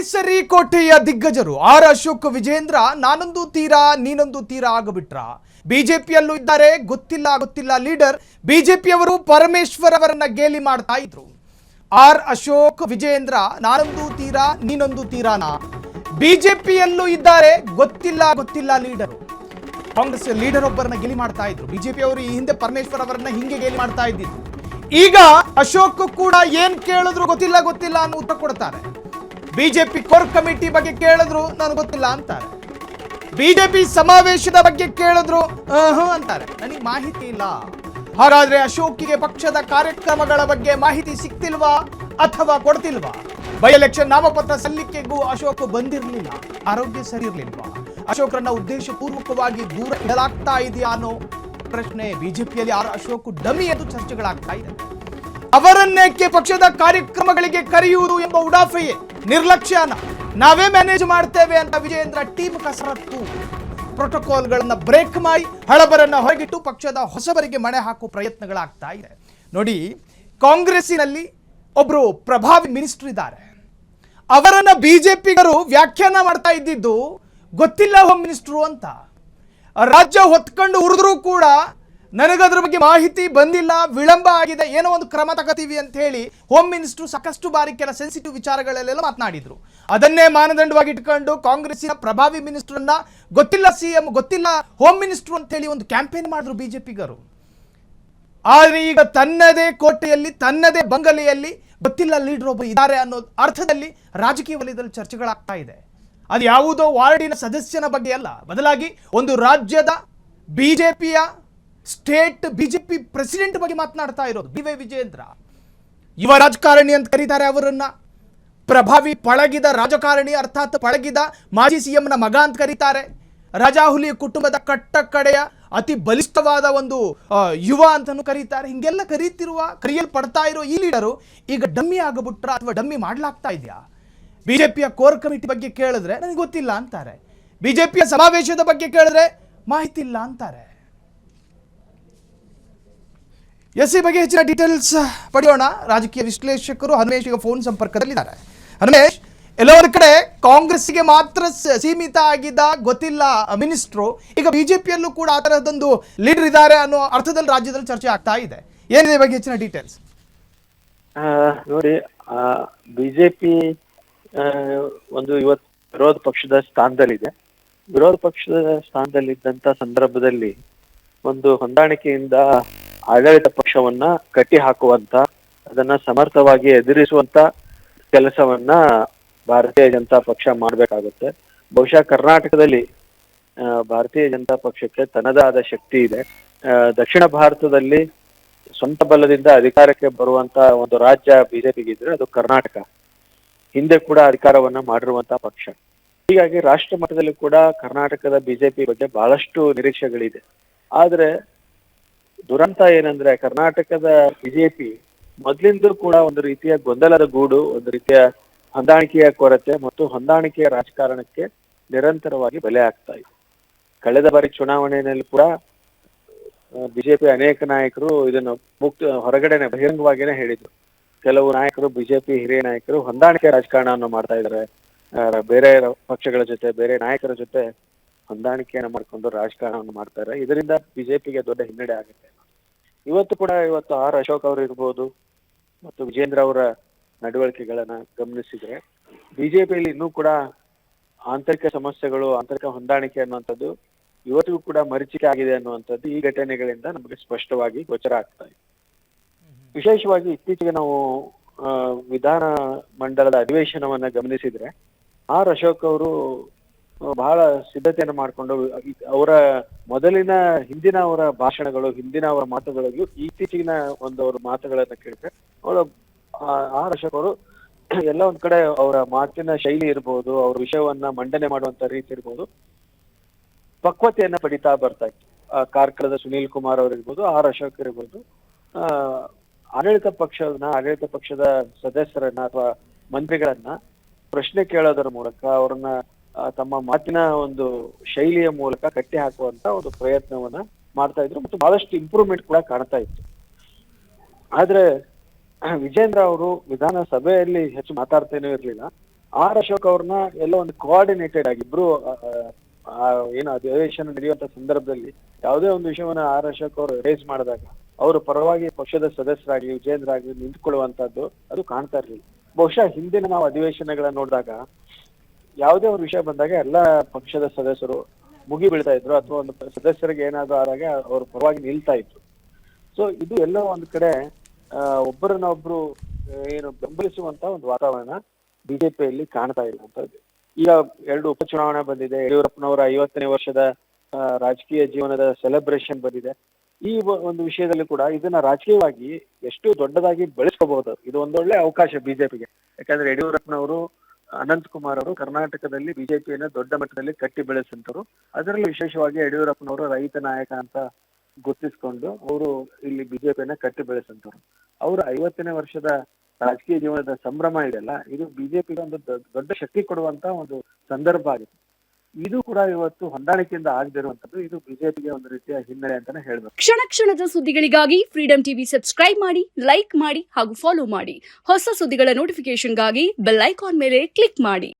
ಕೇಸರಿ ಕೋಟೆಯ ದಿಗ್ಗಜರು ಆರ್ ಅಶೋಕ್ ವಿಜೇಂದ್ರ ನಾನೊಂದು ತೀರಾ ನೀನೊಂದು ತೀರಾ ಆಗಿಬಿಟ್ರ. ಬಿಜೆಪಿಯಲ್ಲೂ ಇದ್ದಾರೆ, ಗೊತ್ತಿಲ್ಲ ಲೀಡರ್. ಬಿಜೆಪಿಯವರು ಪರಮೇಶ್ವರ್ ಅವರನ್ನ ಗೇಲಿ ಮಾಡ್ತಾ ಇದ್ರು. ಆರ್ ಅಶೋಕ್ ವಿಜೇಂದ್ರ ನಾನೊಂದು ತೀರಾ ನೀನೊಂದು ತೀರಾನ. ಬಿಜೆಪಿಯಲ್ಲೂ ಇದ್ದಾರೆ, ಗೊತ್ತಿಲ್ಲ ಲೀಡರ್. ಕಾಂಗ್ರೆಸ್ ಲೀಡರ್ ಒಬ್ಬರನ್ನ ಗೇಲಿ ಮಾಡ್ತಾ ಇದ್ರು. ಬಿಜೆಪಿಯವರು ಈ ಹಿಂದೆ ಪರಮೇಶ್ವರ್ ಅವರನ್ನ ಹಿಂಗೆ ಗೇಲಿ ಮಾಡ್ತಾ ಇದ್ದಿದ್ರು. ಈಗ ಅಶೋಕ್ ಕೂಡ ಏನ್ ಕೇಳಿದ್ರು ಗೊತ್ತಿಲ್ಲ ಅನ್ನೋ ಉತ್ತರ ಕೊಡ್ತಾರೆ. ಬಿಜೆಪಿ ಕೋರ್ ಕಮಿಟಿ ಬಗ್ಗೆ ಕೇಳಿದ್ರು ನನಗೆ ಗೊತ್ತಿಲ್ಲ ಅಂತಾರೆ. ಬಿಜೆಪಿ ಸಮಾವೇಶದ ಬಗ್ಗೆ ಕೇಳಿದ್ರು ಅಂತಾರೆ, ನನಗೆ ಮಾಹಿತಿ ಇಲ್ಲ. ಹಾಗಾದ್ರೆ ಅಶೋಕ್ಗೆ ಪಕ್ಷದ ಕಾರ್ಯಕ್ರಮಗಳ ಬಗ್ಗೆ ಮಾಹಿತಿ ಸಿಕ್ತಿಲ್ವಾ ಅಥವಾ ಕೊಡ್ತಿಲ್ವಾ? ಬೈ ಎಲೆಕ್ಷನ್ ನಾಮಪತ್ರ ಸಲ್ಲಿಕೆಗೂ ಅಶೋಕ್ ಬಂದಿರಲಿಲ್ಲ, ಆರೋಗ್ಯ ಸರಿ ಇರಲಿಲ್ವಾ? ಅಶೋಕ್ರನ್ನ ಉದ್ದೇಶಪೂರ್ವಕವಾಗಿ ದೂರ ಇಡಲಾಗ್ತಾ ಇದೆಯಾ ಅನ್ನೋ ಪ್ರಶ್ನೆ ಬಿಜೆಪಿಯಲ್ಲಿ ಆರ್ ಅಶೋಕ್ ಡಮಿ ಎಂದು ಚರ್ಚೆಗಳಾಗ್ತಾ ಇದೆ. ಅವರನ್ನೇಕೆ ಪಕ್ಷದ ಕಾರ್ಯಕ್ರಮಗಳಿಗೆ ಕರೆಯುವುದು ಎಂಬ ಉಡಾಫೆಯೇ, ನಿರ್ಲಕ್ಷ್ಯನ ನಾವೇ ಮ್ಯಾನೇಜ್ ಮಾಡ್ತೇವೆ ಅಂತ ವಿಜೇಂದ್ರ ಟೀಮ್ ಕಸರತ್ತು. ಪ್ರೋಟೋಕಾಲ್ಗಳನ್ನ ಬ್ರೇಕ್ ಮಾಡಿ ಹಳಬರನ್ನ ಹೊರಗಿಟ್ಟು ಪಕ್ಷದ ಹೊಸಬರಿಗೆ ಮಣೆ ಹಾಕುವ ಪ್ರಯತ್ನಗಳಾಗ್ತಾ ಇದೆ. ನೋಡಿ, ಕಾಂಗ್ರೆಸ್ಸಿನಲ್ಲಿ ಒಬ್ರು ಪ್ರಭಾವಿ ಮಿನಿಸ್ಟರ್ ಇದ್ದಾರೆ. ಅವರನ್ನ ಬಿಜೆಪಿಗರು ವ್ಯಾಖ್ಯಾನ ಮಾಡ್ತಾ ಇದ್ದಿದ್ದು ಗೊತ್ತಿಲ್ಲ ಹೋಮ್ ಮಿನಿಸ್ಟ್ರು ಅಂತ. ರಾಜ್ಯ ಹೊತ್ಕೊಂಡು ಉರಿದ್ರೂ ಕೂಡ ನನಗದ್ರ ಬಗ್ಗೆ ಮಾಹಿತಿ ಬಂದಿಲ್ಲ, ವಿಳಂಬ ಆಗಿದೆ, ಏನೋ ಒಂದು ಕ್ರಮ ತಗೋತೀವಿ ಅಂತ ಹೇಳಿ ಹೋಮ್ ಮಿನಿಸ್ಟ್ರು ಸಾಕಷ್ಟು ಬಾರಿ ಕೆಲ ಸೆನ್ಸಿಟಿವ್ ವಿಚಾರಗಳಲ್ಲೆಲ್ಲ ಮಾತನಾಡಿದ್ರು. ಅದನ್ನೇ ಮಾನದಂಡವಾಗಿ ಇಟ್ಕೊಂಡು ಕಾಂಗ್ರೆಸ್ಸಿನ ಪ್ರಭಾವಿ ಮಿನಿಸ್ಟರ್ನ ಗೊತ್ತಿಲ್ಲ ಸಿಎಂ, ಗೊತ್ತಿಲ್ಲ ಹೋಮ್ ಮಿನಿಸ್ಟ್ರು ಅಂತ ಹೇಳಿ ಒಂದು ಕ್ಯಾಂಪೇನ್ ಮಾಡಿದ್ರು ಬಿಜೆಪಿಗರು. ಆದರೆ ಈಗ ತನ್ನದೇ ಕೋಟೆಯಲ್ಲಿ, ತನ್ನದೇ ಬಂಗಲೆಯಲ್ಲಿ ಗೊತ್ತಿಲ್ಲ ಲೀಡರ್ ಒಬ್ಬರು ಇದ್ದಾರೆ ಅನ್ನೋ ಅರ್ಥದಲ್ಲಿ ರಾಜಕೀಯ ವಲಯದಲ್ಲಿ ಚರ್ಚೆಗಳಾಗ್ತಾ ಇದೆ. ಅದು ಯಾವುದೋ ವಾರ್ಡಿನ ಸದಸ್ಯನ ಬಗ್ಗೆ ಅಲ್ಲ, ಬದಲಾಗಿ ಒಂದು ರಾಜ್ಯದ ಬಿಜೆಪಿಯ ಸ್ಟೇಟ್ ಬಿಜೆಪಿ ಪ್ರೆಸಿಡೆಂಟ್ ಬಗ್ಗೆ ಮಾತನಾಡ್ತಾ ಇರೋದು ಬಿ ವೈ ವಿಜೇಂದ್ರ. ಯುವ ರಾಜಕಾರಣಿ ಅಂತ ಕರೀತಾರೆ ಅವರನ್ನ. ಪ್ರಭಾವಿ ಪಳಗಿದ ರಾಜಕಾರಣಿ, ಅರ್ಥಾತ್ ಪಳಗಿದ ಮಾಜಿ ಸಿಎಂನ ಮಗ ಅಂತ ಕರೀತಾರೆ. ರಾಜಾಹುಲಿ ಕುಟುಂಬದ ಕಟ್ಟಕಡೆಯ ಅತಿ ಬಲಿಷ್ಠವಾದ ಒಂದು ಯುವ ಅಂತಲೂ ಕರೀತಾರೆ. ಹಿಂಗೆಲ್ಲ ಕರೆಯಲ್ಪಡ್ತಾ ಇರೋ ಈ ಲೀಡರು ಈಗ ಡಮ್ಮಿ ಆಗಬಿಟ್ರ ಅಥವಾ ಡಮ್ಮಿ ಮಾಡ್ಲಾಗ್ತಾ ಇದೆಯಾ? ಬಿಜೆಪಿಯ ಕೋರ್ ಕಮಿಟಿ ಬಗ್ಗೆ ಕೇಳಿದ್ರೆ ನನಗೆ ಗೊತ್ತಿಲ್ಲ ಅಂತಾರೆ. ಬಿಜೆಪಿಯ ಸಮಾವೇಶದ ಬಗ್ಗೆ ಕೇಳಿದ್ರೆ ಮಾಹಿತಿ ಇಲ್ಲ ಅಂತಾರೆ. ಈ ಬಗ್ಗೆ ಹೆಚ್ಚಿನ ಡೀಟೇಲ್ಸ್ ಪಡೆಯೋಣ. ರಾಜಕೀಯ ವಿಶ್ಲೇಷಕರು ಹನುಮೇಶ್ ಈಗ ಫೋನ್ ಸಂಪರ್ಕದಲ್ಲಿದ್ದಾರೆ. ಹನುಮೇಶ್, ಎಲ್ಲೋ ಒಂದು ಕಡೆ ಕಾಂಗ್ರೆಸ್ಗೆ ಮಾತ್ರ ಸೀಮಿತ ಆಗಿದ್ದ ಗೊತ್ತಿಲ್ಲ ಮಿನಿಸ್ಟ್ರು, ಈಗ ಬಿಜೆಪಿಯಲ್ಲೂ ಕೂಡ ಆ ತರಹದೊಂದು ಲೀಡರ್ ಇದ್ದಾರೆ ಅನ್ನೋ ಅರ್ಥದಲ್ಲಿ ರಾಜ್ಯದಲ್ಲಿ ಚರ್ಚೆ ಆಗ್ತಾ ಇದೆ. ಏನಿದೆ ಬಗ್ಗೆ ಹೆಚ್ಚಿನ ಡೀಟೇಲ್ಸ್? ನೋಡಿ, ಬಿಜೆಪಿ ಒಂದು ಇವತ್ತು ವಿರೋಧ ಪಕ್ಷದ ಸ್ಥಾನದಲ್ಲಿದೆ. ವಿರೋಧ ಪಕ್ಷದ ಸ್ಥಾನದಲ್ಲಿದ್ದಂತ ಸಂದರ್ಭದಲ್ಲಿ ಒಂದು ಹೊಂದಾಣಿಕೆಯಿಂದ ಆಡಳಿತ ಪಕ್ಷವನ್ನ ಕಟ್ಟಿ ಹಾಕುವಂತ, ಅದನ್ನ ಸಮರ್ಥವಾಗಿ ಎದುರಿಸುವಂತ ಕೆಲಸವನ್ನ ಭಾರತೀಯ ಜನತಾ ಪಕ್ಷ ಮಾಡ್ಬೇಕಾಗುತ್ತೆ. ಬಹುಶಃ ಕರ್ನಾಟಕದಲ್ಲಿ ಭಾರತೀಯ ಜನತಾ ಪಕ್ಷಕ್ಕೆ ತನ್ನದೇ ಆದ ಶಕ್ತಿ ಇದೆ. ದಕ್ಷಿಣ ಭಾರತದಲ್ಲಿ ಸ್ವಂತ ಬಲದಿಂದ ಅಧಿಕಾರಕ್ಕೆ ಬರುವಂತ ಒಂದು ರಾಜ್ಯ ಬಿಜೆಪಿಗಿದ್ರೆ ಅದು ಕರ್ನಾಟಕ. ಹಿಂದೆ ಕೂಡ ಅಧಿಕಾರವನ್ನ ಮಾಡಿರುವಂತ ಪಕ್ಷ. ಹೀಗಾಗಿ ರಾಷ್ಟ್ರ ಮಟ್ಟದಲ್ಲಿ ಕೂಡ ಕರ್ನಾಟಕದ ಬಿಜೆಪಿ ಬಗ್ಗೆ ಬಹಳಷ್ಟು ನಿರೀಕ್ಷೆಗಳಿದೆ. ಆದ್ರೆ ದುರಂತ ಏನಂದ್ರೆ, ಕರ್ನಾಟಕದ ಬಿಜೆಪಿ ಮೊದ್ಲಿಂದೂ ಕೂಡ ಒಂದು ರೀತಿಯ ಗೊಂದಲದ ಗೂಡು, ಒಂದು ರೀತಿಯ ಹೊಂದಾಣಿಕೆಯ ಕೊರತೆ ಮತ್ತು ಹೊಂದಾಣಿಕೆಯ ರಾಜಕಾರಣಕ್ಕೆ ನಿರಂತರವಾಗಿ ಬಲೆ ಆಗ್ತಾ ಇದೆ. ಕಳೆದ ಬಾರಿ ಚುನಾವಣೆಯಲ್ಲಿ ಕೂಡ ಬಿಜೆಪಿ ಅನೇಕ ನಾಯಕರು ಇದನ್ನು ಹೊರಗಡೆನೆ ಬಹಿರಂಗವಾಗಿನೇ ಹೇಳಿದ್ರು. ಕೆಲವು ನಾಯಕರು, ಬಿಜೆಪಿ ಹಿರಿಯ ನಾಯಕರು ಹೊಂದಾಣಿಕೆ ರಾಜಕಾರಣವನ್ನು ಮಾಡ್ತಾ ಇದ್ದಾರೆ, ಬೇರೆ ಪಕ್ಷಗಳ ಜೊತೆ, ಬೇರೆ ನಾಯಕರ ಜೊತೆ ಹೊಂದಾಣಿಕೆಯನ್ನು ಮಾಡ್ಕೊಂಡು ರಾಜಕಾರಣವನ್ನು ಮಾಡ್ತಾರೆ. ಇದರಿಂದ ಬಿಜೆಪಿಗೆ ದೊಡ್ಡ ಹಿನ್ನಡೆ ಆಗುತ್ತೆ. ಇವತ್ತು ಆರ್ ಅಶೋಕ್ ಅವರು ಇರ್ಬೋದು ಮತ್ತು ವಿಜೇಂದ್ರ ಅವರ ನಡವಳಿಕೆಗಳನ್ನ ಗಮನಿಸಿದ್ರೆ ಬಿಜೆಪಿಯಲ್ಲಿ ಇನ್ನೂ ಕೂಡ ಆಂತರಿಕ ಸಮಸ್ಯೆಗಳು, ಆಂತರಿಕ ಹೊಂದಾಣಿಕೆ ಅನ್ನುವಂಥದ್ದು ಇವತ್ತಿಗೂ ಕೂಡ ಮರೀಚಿಕೆ ಆಗಿದೆ ಅನ್ನುವಂಥದ್ದು ಈ ಘಟನೆಗಳಿಂದ ನಮಗೆ ಸ್ಪಷ್ಟವಾಗಿ ಗೋಚರ ಆಗ್ತಾ ಇದೆ. ವಿಶೇಷವಾಗಿ ಇತ್ತೀಚೆಗೆ ನಾವು ವಿಧಾನ ಮಂಡಲದ ಅಧಿವೇಶನವನ್ನ ಗಮನಿಸಿದ್ರೆ ಆರ್ ಅಶೋಕ್ ಅವರು ಬಹಳ ಸಿದ್ಧತೆಯನ್ನು ಮಾಡಿಕೊಂಡು ಅವರ ಹಿಂದಿನ ಅವರ ಭಾಷಣಗಳು, ಹಿಂದಿನ ಅವರ ಮಾತುಗಳಿಗೂ ಇತ್ತೀಚಿನ ಅವರ ಮಾತುಗಳನ್ನ ಕೇಳಿದ್ರೆ ಆರ್ ಅಶೋಕ್ ಅವರು ಎಲ್ಲ ಒಂದ್ ಕಡೆ ಅವರ ಮಾತಿನ ಶೈಲಿ ಇರ್ಬೋದು, ಅವ್ರ ವಿಷಯವನ್ನ ಮಂಡನೆ ಮಾಡುವಂತ ರೀತಿ ಇರ್ಬೋದು, ಪಕ್ವತೆಯನ್ನ ಪಡಿತಾ ಬರ್ತಾ ಇತ್ತು. ಕಾರ್ಕಳದ ಸುನೀಲ್ ಕುಮಾರ್ ಅವ್ರು ಇರ್ಬೋದು, ಆರ್ ಅಶೋಕ್ ಇರ್ಬೋದು, ಆಡಳಿತ ಪಕ್ಷದ ಸದಸ್ಯರನ್ನ ಅಥವಾ ಮಂತ್ರಿಗಳನ್ನ ಪ್ರಶ್ನೆ ಕೇಳೋದರ ಮೂಲಕ ಅವ್ರನ್ನ ತಮ್ಮ ಮಾತಿನ ಒಂದು ಶೈಲಿಯ ಮೂಲಕ ಕಟ್ಟಿ ಹಾಕುವಂತ ಒಂದು ಪ್ರಯತ್ನವನ್ನ ಮಾಡ್ತಾ ಇದ್ರು ಮತ್ತು ಬಹಳಷ್ಟು ಇಂಪ್ರೂವ್ಮೆಂಟ್ ಕೂಡ ಕಾಣ್ತಾ ಇತ್ತು. ಆದ್ರೆ ವಿಜೇಂದ್ರ ಅವರು ವಿಧಾನಸಭೆಯಲ್ಲಿ ಹೆಚ್ಚು ಮಾತಾಡ್ತೇನೂ ಇರ್ಲಿಲ್ಲ. ಆರ್ ಅಶೋಕ್ ಅವ್ರನ್ನ ಎಲ್ಲ ಒಂದು ಕೋಆರ್ಡಿನೇಟೆಡ್ ಆಗಿ ಇಬ್ರು ಏನು ಅಧಿವೇಶನ ನಡೆಯುವಂತ ಸಂದರ್ಭದಲ್ಲಿ ಯಾವುದೇ ಒಂದು ವಿಷಯವನ್ನ ಆರ್ ಅಶೋಕ್ ಅವರು ರೇಸ್ ಮಾಡಿದಾಗ ಅವರು ಪರವಾಗಿ ಪಕ್ಷದ ಸದಸ್ಯರಾಗಿ ವಿಜೇಂದ್ರ ಆಗಿ ನಿಂತ್ಕೊಳ್ಳುವಂತದ್ದು ಅದು ಕಾಣ್ತಾ ಇರಲಿಲ್ಲ. ಬಹುಶಃ ಹಿಂದಿನ ನಾವು ಅಧಿವೇಶನಗಳನ್ನ ನೋಡಿದಾಗ ಯಾವುದೇ ಒಂದು ವಿಷಯ ಬಂದಾಗ ಎಲ್ಲಾ ಪಕ್ಷದ ಸದಸ್ಯರು ಮುಗಿ ಬೀಳ್ತಾ ಇದ್ರು, ಅಥವಾ ಒಂದು ಸದಸ್ಯರಿಗೆ ಏನಾದ್ರು ಆದಾಗ ಅವ್ರ ಪರವಾಗಿ ನಿಲ್ತಾ ಇದ್ರು. ಸೊ ಇದು ಎಲ್ಲ ಒಂದ್ ಕಡೆ ಒಬ್ಬರನ್ನ ಒಬ್ರು ಏನು ಬೆಂಬಲಿಸುವಂತ ಒಂದು ವಾತಾವರಣ ಬಿಜೆಪಿಯಲ್ಲಿ ಕಾಣ್ತಾ ಇಲ್ಲ ಅಂತ. ಈಗ 2 ಉಪಚುನಾವಣೆ ಬಂದಿದೆ, ಯಡಿಯೂರಪ್ಪನವರ 50ನೇ ವರ್ಷದ ರಾಜಕೀಯ ಜೀವನದ ಸೆಲೆಬ್ರೇಷನ್ ಬಂದಿದೆ. ಈ ಒಂದು ವಿಷಯದಲ್ಲಿ ಕೂಡ ಇದನ್ನ ರಾಜಕೀಯವಾಗಿ ಎಷ್ಟು ದೊಡ್ಡದಾಗಿ ಬೆಳೆಸ್ಕೋಬಹುದು. ಇದು ಒಂದೊಳ್ಳೆ ಅವಕಾಶ ಬಿಜೆಪಿಗೆ. ಯಾಕಂದ್ರೆ ಯಡಿಯೂರಪ್ಪನವರು, ಅನಂತ್ ಕುಮಾರ್ ಅವರು ಕರ್ನಾಟಕದಲ್ಲಿ ಬಿಜೆಪಿಯನ್ನ ದೊಡ್ಡ ಮಟ್ಟದಲ್ಲಿ ಕಟ್ಟಿ ಬೆಳೆಸಂತರು. ಅದರಲ್ಲಿ ವಿಶೇಷವಾಗಿ ಯಡಿಯೂರಪ್ಪನವರು ರೈತ ನಾಯಕ ಅಂತ ಗುರುತಿಸ್ಕೊಂಡು ಅವರು ಇಲ್ಲಿ ಬಿಜೆಪಿಯನ್ನ ಕಟ್ಟಿ ಬೆಳೆಸಂತರು. ಅವರ 50ನೇ ವರ್ಷದ ರಾಜಕೀಯ ಜೀವನದ ಸಂಭ್ರಮ ಇದೆಲ್ಲ, ಇದು ಬಿಜೆಪಿಗೆ ಒಂದು ದೊಡ್ಡ ಶಕ್ತಿ ಕೊಡುವಂತ ಒಂದು ಸಂದರ್ಭ ಆಗಿದೆ. ಇದು ಕೂಡ ಇವತ್ತು ಹೊಂದಾಣಿಕೆಯಿಂದ ಆಗದಿರುವಂತದ್ದು ಇದು ಬಿಜೆಪಿಗೆ ಒಂದು ರೀತಿಯ ಹಿನ್ನಡೆ ಅಂತಾನೆ ಹೇಳ್ಬೇಕು. ಕ್ಷಣ ಕ್ಷಣದ ಸುದ್ದಿಗಳಿಗಾಗಿ ಫ್ರೀಡಂ ಟಿವಿ ಸಬ್ಸ್ಕ್ರೈಬ್ ಮಾಡಿ, ಲೈಕ್ ಮಾಡಿ ಹಾಗೂ ಫಾಲೋ ಮಾಡಿ. ಹೊಸ ಸುದ್ದಿಗಳ ನೋಟಿಫಿಕೇಶನ್ಗಾಗಿ ಬೆಲ್ ಐಕಾನ್ ಮೇಲೆ ಕ್ಲಿಕ್ ಮಾಡಿ.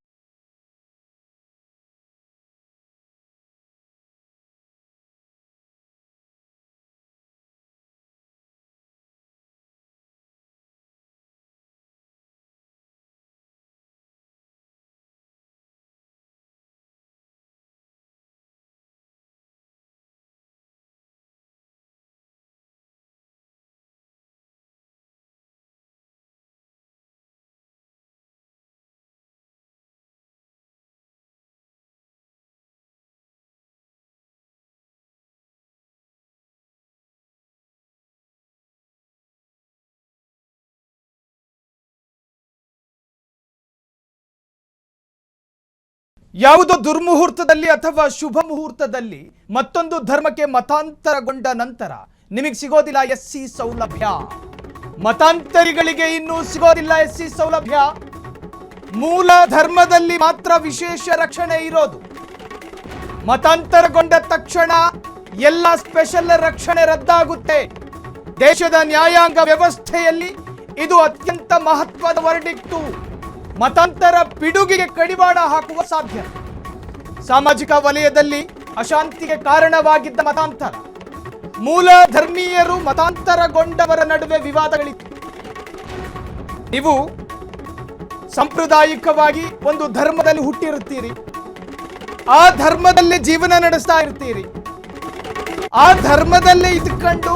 ಯಾವುದೋ ದುರ್ಮುಹೂರ್ತದಲ್ಲಿ ಅಥವಾ ಶುಭ ಮುಹೂರ್ತದಲ್ಲಿ ಮತ್ತೊಂದು ಧರ್ಮಕ್ಕೆ ಮತಾಂತರಗೊಂಡ ನಂತರ ನಿಮಗೆ ಸಿಗೋದಿಲ್ಲ ಎಸ್ಸಿ ಸೌಲಭ್ಯ. ಮತಾಂತರಿಗಳಿಗೆ ಇನ್ನೂ ಸಿಗೋದಿಲ್ಲ ಎಸ್ಸಿ ಸೌಲಭ್ಯ. ಮೂಲ ಧರ್ಮದಲ್ಲಿ ಮಾತ್ರ ವಿಶೇಷ ರಕ್ಷಣೆ ಇರೋದು. ಮತಾಂತರಗೊಂಡ ತಕ್ಷಣ ಎಲ್ಲ ಸ್ಪೆಷಲ್ ರಕ್ಷಣೆ ರದ್ದಾಗುತ್ತೆ. ದೇಶದ ನ್ಯಾಯಾಂಗ ವ್ಯವಸ್ಥೆಯಲ್ಲಿ ಇದು ಅತ್ಯಂತ ಮಹತ್ವದ ವರ್ಡಿಕ್ಟು. ಮತಾಂತರ ಪಿಡುಗಿಗೆ ಕಡಿವಾಣ ಹಾಕುವ ಸಾಧ್ಯ. ಸಾಮಾಜಿಕ ವಲಯದಲ್ಲಿ ಅಶಾಂತಿಗೆ ಕಾರಣವಾಗಿದ್ದ ಮತಾಂತರ, ಮೂಲ ಧರ್ಮೀಯರು ಮತಾಂತರಗೊಂಡವರ ನಡುವೆ ವಿವಾದಗಳಿತ್ತು. ನೀವು ಸಾಂಪ್ರದಾಯಿಕವಾಗಿ ಒಂದು ಧರ್ಮದಲ್ಲಿ ಹುಟ್ಟಿರುತ್ತೀರಿ, ಆ ಧರ್ಮದಲ್ಲೇ ಜೀವನ ನಡೆಸ್ತಾ ಇರ್ತೀರಿ. ಆ ಧರ್ಮದಲ್ಲೇ ಇದ್ಕೊಂಡು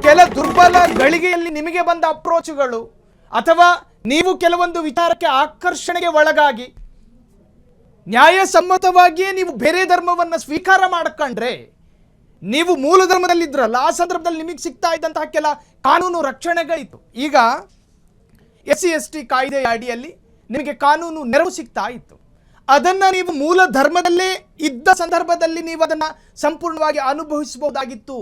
ಕೆಲ ದುರ್ಬಲ ಗಳಿಗೆಯಲ್ಲಿ ನಿಮಗೆ ಬಂದ ಅಪ್ರೋಚ್ಗಳು ಅಥವಾ ನೀವು ಕೆಲವೊಂದು ವಿಚಾರಕ್ಕೆ ಆಕರ್ಷಣೆಗೆ ಒಳಗಾಗಿ ನ್ಯಾಯಸಮ್ಮತವಾಗಿಯೇ ನೀವು ಬೇರೆ ಧರ್ಮವನ್ನು ಸ್ವೀಕಾರ ಮಾಡ್ಕೊಂಡ್ರೆ, ನೀವು ಮೂಲ ಧರ್ಮದಲ್ಲಿದ್ರಲ್ಲ ಆ ಸಂದರ್ಭದಲ್ಲಿ ನಿಮಗೆ ಸಿಗ್ತಾ ಇದ್ದಂತಹ ಕೆಲ ಕಾನೂನು ರಕ್ಷಣೆಗಳಿತ್ತು. ಈಗ SC/ST ಕಾಯ್ದೆಯ ಅಡಿಯಲ್ಲಿ ನಿಮಗೆ ಕಾನೂನು ನೆರವು ಸಿಗ್ತಾ ಇತ್ತು. ಅದನ್ನು ನೀವು ಮೂಲ ಧರ್ಮದಲ್ಲೇ ಇದ್ದ ಸಂದರ್ಭದಲ್ಲಿ ನೀವು ಅದನ್ನು ಸಂಪೂರ್ಣವಾಗಿ ಅನುಭವಿಸಬಹುದಾಗಿತ್ತು.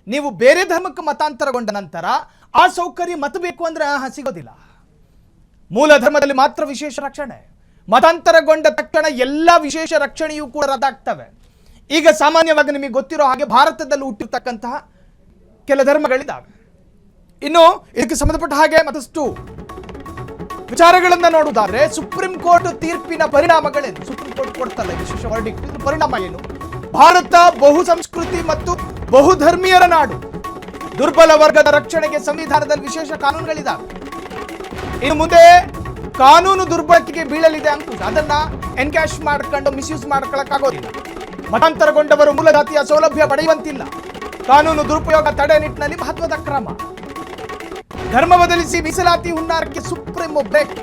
ನೀವು ಬೇರೆ ಧರ್ಮಕ್ಕೆ ಮತಾಂತರಗೊಂಡ ನಂತರ ಆ ಸೌಕರ್ಯ ಬೇಕು ಅಂದರೆ ಸಿಗೋದಿಲ್ಲ. ಮೂಲ ಧರ್ಮದಲ್ಲಿ ಮಾತ್ರ ವಿಶೇಷ ರಕ್ಷಣೆ. ಮತಾಂತರಗೊಂಡ ತಕ್ಷಣ ಎಲ್ಲ ವಿಶೇಷ ರಕ್ಷಣೆಯೂ ಕೂಡ ರದ್ದಾಗ್ತವೆ. ಈಗ ಸಾಮಾನ್ಯವಾಗಿ ನಿಮಗೆ ಗೊತ್ತಿರೋ ಹಾಗೆ ಭಾರತದಲ್ಲಿ ಹುಟ್ಟಿರ್ತಕ್ಕಂತಹ ಕೆಲ ಧರ್ಮಗಳಿದ್ದಾವೆ. ಇನ್ನು ಇದಕ್ಕೆ ಸಂಬಂಧಪಟ್ಟ ಹಾಗೆ ಮತ್ತಷ್ಟು ವಿಚಾರಗಳನ್ನು ನೋಡುವುದಾದ್ರೆ ಸುಪ್ರೀಂ ಕೋರ್ಟ್ ತೀರ್ಪಿನ ಪರಿಣಾಮಗಳೇನು? ಸುಪ್ರೀಂ ಕೋರ್ಟ್ ಕೊಡ್ತಲ್ಲ ವಿಶೇಷ ವರ್ಡಿಕ್ಟ್, ಇದ್ರ ಪರಿಣಾಮ ಏನು? ಭಾರತ ಬಹು ಸಂಸ್ಕೃತಿ ಮತ್ತು ಬಹುಧರ್ಮೀಯರ ನಾಡು. ದುರ್ಬಲ ವರ್ಗದ ರಕ್ಷಣೆಗೆ ಸಂವಿಧಾನದಲ್ಲಿ ವಿಶೇಷ ಕಾನೂನುಗಳಿದ್ದಾವೆ. ಇನ್ನು ಮುಂದೆ ಕಾನೂನು ದುರ್ಬಳಕೆಗೆ ಬೀಳಲಿದೆ ಅಂಕುಶ. ಅದನ್ನ ಎನ್ಕ್ಯಾಶ್ ಮಾಡ್ಕೊಂಡು ಮಿಸ್ಯೂಸ್ ಮಾಡ್ಕೊಳ್ಳಕ್ಕಾಗೋದಿಲ್ಲ. ಮತಾಂತರಗೊಂಡವರು ಮೂಲ ಜಾತಿಯ ಸೌಲಭ್ಯ ಪಡೆಯುವಂತಿಲ್ಲ. ಕಾನೂನು ದುರುಪಯೋಗ ತಡೆ ನಿಟ್ಟಿನಲ್ಲಿ ಮಹತ್ವದ ಕ್ರಮ. ಧರ್ಮ ಬದಲಿಸಿ ಮೀಸಲಾತಿ ಹುನ್ನಾರಕ್ಕೆ ಸುಪ್ರೀಂ ಬ್ರೇಕ್.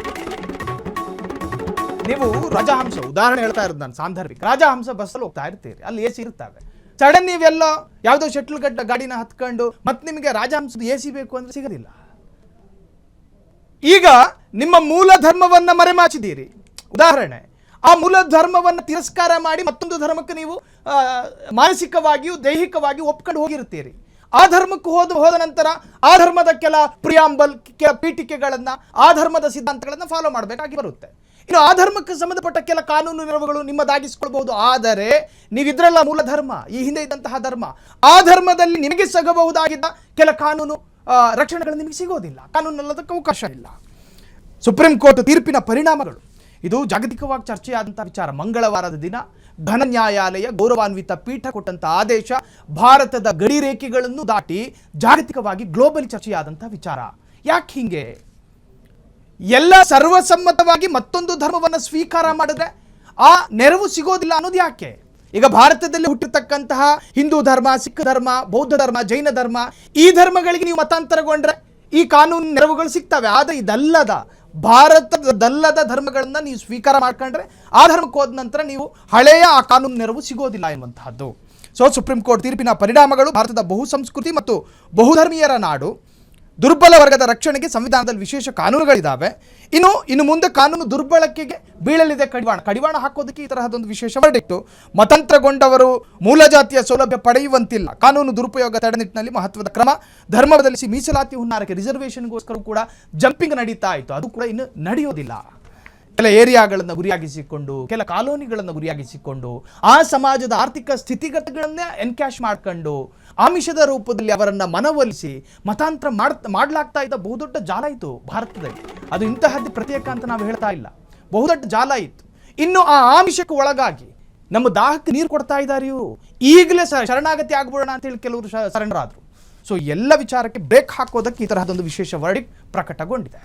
ನೀವು ರಾಜಹಂಸ ಉದಾಹರಣೆ ಹೇಳ್ತಾ ಇರೋದು ನಾನು, ಸಾಂದರ್ಭಿಕ ರಾಜಹಂಸ ಬಸ್ಸಲ್ಲಿ ಹೋಗ್ತಾ ಇರ್ತೀರಿ, ಅಲ್ಲಿ AC ಇರ್ತವೆ. ಸಡನ್ ನೀವೆಲ್ಲ ಯಾವುದೋ ಶಟ್ಲ್ ಗಡ್ಡ ಗಾಡಿನ ಹತ್ಕೊಂಡು ಮತ್ತೆ ನಿಮಗೆ ರಾಜಹಂಸದ AC ಬೇಕು ಅಂದ್ರೆ ಸಿಗೋದಿಲ್ಲ. ಈಗ ನಿಮ್ಮ ಮೂಲ ಧರ್ಮವನ್ನ ಮರೆಮಾಚಿದ್ದೀರಿ. ಉದಾಹರಣೆ, ಆ ಮೂಲ ಧರ್ಮವನ್ನು ತಿರಸ್ಕಾರ ಮಾಡಿ ಮತ್ತೊಂದು ಧರ್ಮಕ್ಕೆ ನೀವು ಮಾನಸಿಕವಾಗಿಯೂ ದೈಹಿಕವಾಗಿಯೂ ಒಪ್ಕೊಂಡು ಹೋಗಿರ್ತೀರಿ. ಆ ಧರ್ಮಕ್ಕೆ ಹೋದ ನಂತರ ಆ ಧರ್ಮದ ಕೆಲ ಪ್ರಿಯಾಂಬಲ್, ಕೆಲ ಪೀಠಿಕೆಗಳನ್ನ, ಆ ಧರ್ಮದ ಸಿದ್ಧಾಂತಗಳನ್ನ ಫಾಲೋ ಮಾಡಬೇಕಾಗಿ ಬರುತ್ತೆ. ಇನ್ನು ಆ ಧರ್ಮಕ್ಕೆ ಸಂಬಂಧಪಟ್ಟ ಕೆಲ ಕಾನೂನು ನೆರವುಗಳು ನಿಮ್ಮದಾಗಿಸ್ಕೊಳ್ಬಹುದು. ಆದರೆ ನೀವಿದ್ರಲ್ಲ ಮೂಲ ಧರ್ಮ, ಈ ಹಿಂದೆ ಇದ್ದಂತಹ ಧರ್ಮ, ಆ ಧರ್ಮದಲ್ಲಿ ನಿಮಗೆ ಸಿಗಬಹುದಾಗಿದ್ದ ಕೆಲ ಕಾನೂನು ರಕ್ಷಣೆಗಳು ನಿಮಗೆ ಸಿಗೋದಿಲ್ಲ. ಕಾನೂನಲ್ಲದಕ್ಕೆ ಅವಕಾಶ ಇಲ್ಲ. ಸುಪ್ರೀಂ ಕೋರ್ಟ್ ತೀರ್ಪಿನ ಪರಿಣಾಮಗಳು ಇದು ಜಾಗತಿಕವಾಗಿ ಚರ್ಚೆಯಾದಂಥ ವಿಚಾರ. ಮಂಗಳವಾರದ ದಿನ ಘನ ನ್ಯಾಯಾಲಯ ಗೌರವಾನ್ವಿತ ಪೀಠ ಕೊಟ್ಟಂಥ ಆದೇಶ ಭಾರತದ ಗಡಿ ರೇಖೆಗಳನ್ನು ದಾಟಿ ಜಾಗತಿಕವಾಗಿ ಗ್ಲೋಬಲಿ ಚರ್ಚೆಯಾದಂಥ ವಿಚಾರ. ಯಾಕೆ ಹಿಂಗೆ? ಎಲ್ಲ ಸರ್ವಸಮ್ಮತವಾಗಿ ಮತ್ತೊಂದು ಧರ್ಮವನ್ನು ಸ್ವೀಕಾರ ಮಾಡಿದ್ರೆ ಆ ನೆರವು ಸಿಗೋದಿಲ್ಲ ಅನ್ನೋದು ಯಾಕೆ? ಈಗ ಭಾರತದಲ್ಲಿ ಹುಟ್ಟಿರ್ತಕ್ಕಂತಹ ಹಿಂದೂ ಧರ್ಮ, ಸಿಖ್ ಧರ್ಮ, ಬೌದ್ಧ ಧರ್ಮ, ಜೈನ ಧರ್ಮ, ಈ ಧರ್ಮಗಳಿಗೆ ನೀವು ಮತಾಂತರಗೊಂಡ್ರೆ ಈ ಕಾನೂನು ನೆರವುಗಳು ಸಿಗ್ತವೆ. ಆದರೆ ಇದಲ್ಲದ ಭಾರತದಲ್ಲದ ಧರ್ಮಗಳನ್ನ ನೀವು ಸ್ವೀಕಾರ ಮಾಡ್ಕೊಂಡ್ರೆ ಆ ಧರ್ಮಕ್ಕೆ ಹೋದ ನಂತರ ನೀವು ಹಳೆಯ ಆ ಕಾನೂನು ನೆರವು ಸಿಗೋದಿಲ್ಲ ಎನ್ನುವಂತಹದ್ದು. ಸುಪ್ರೀಂ ಕೋರ್ಟ್ ತೀರ್ಪಿನ ಪರಿಣಾಮಗಳು: ಭಾರತದ ಬಹುಸಂಸ್ಕೃತಿ ಮತ್ತು ಬಹುಧರ್ಮೀಯರ ನಾಡು, ದುರ್ಬಲ ವರ್ಗದ ರಕ್ಷಣೆಗೆ ಸಂವಿಧಾನದಲ್ಲಿ ವಿಶೇಷ ಕಾನೂನುಗಳಿದ್ದಾವೆ. ಇನ್ನು ಮುಂದೆ ಕಾನೂನು ದುರ್ಬಳಕೆಗೆ ಬೀಳಲಿದೆ ಕಡಿವಾಣ ಹಾಕೋದಕ್ಕೆ ಈ ತರಹದೊಂದು ವಿಶೇಷ ವರ್ಡಿಕ್ಟು. ಮತಾಂತರಗೊಂಡವರು ಮೂಲ ಜಾತಿಯ ಸೌಲಭ್ಯ ಪಡೆಯುವಂತಿಲ್ಲ. ಕಾನೂನು ದುರುಪಯೋಗ ತಡೆನಿಟ್ಟಿನಲ್ಲಿ ಮಹತ್ವದ ಕ್ರಮ. ಧರ್ಮ ಬದಲಿಸಿ ಮೀಸಲಾತಿ ಹುನ್ನಾರಕ್ಕೆ ರಿಸರ್ವೇಷನ್ಗೋಸ್ಕರ ಕೂಡ ಜಂಪಿಂಗ್ ನಡೀತಾ ಇತ್ತು, ಅದು ಕೂಡ ಇನ್ನು ನಡೆಯೋದಿಲ್ಲ. ಕೆಲ ಏರಿಯಾಗಳನ್ನು ಗುರಿಯಾಗಿಸಿಕೊಂಡು, ಕೆಲ ಕಾಲೋನಿಗಳನ್ನು ಗುರಿಯಾಗಿಸಿಕೊಂಡು, ಆ ಸಮಾಜದ ಆರ್ಥಿಕ ಸ್ಥಿತಿಗತಿಗಳನ್ನೇ ಎನ್ಕ್ಯಾಶ್ ಮಾಡ್ಕೊಂಡು ಆಮಿಷದ ರೂಪದಲ್ಲಿ ಅವರನ್ನ ಮನವೊಲಿಸಿ ಮತಾಂತರ ಮಾಡಲಾಗ್ತಾ ಇದ್ದ ಬಹುದೊಡ್ಡ ಜಾಲ ಇತ್ತು ಭಾರತದಲ್ಲಿ. ಅದು ಇಂತಹದ್ದು ಪ್ರತ್ಯೇಕ ಅಂತ ನಾವು ಹೇಳ್ತಾ ಇಲ್ಲ, ಬಹುದೊಡ್ಡ ಜಾಲ ಇತ್ತು. ಇನ್ನು ಆ ಆಮಿಷಕ್ಕೆ ಒಳಗಾಗಿ ನಮ್ಮ ದಾಹಕ್ಕೆ ನೀರು ಕೊಡ್ತಾ ಇದ್ದಾರೆ ಇವರು. ಈಗಲೇ ಶರಣಾಗತಿ ಆಗ್ಬಿಡೋಣ ಅಂತೇಳಿ ಕೆಲವರು ಸರೆಂಡರ್ ಆದರು. ಸೊ ಎಲ್ಲ ವಿಚಾರಕ್ಕೆ ಬ್ರೇಕ್ ಹಾಕೋದಕ್ಕೆ ಈ ತರಹದೊಂದು ವಿಶೇಷ ವರ್ಡಿಕ್ಟ್ ಪ್ರಕಟಗೊಂಡಿದೆ.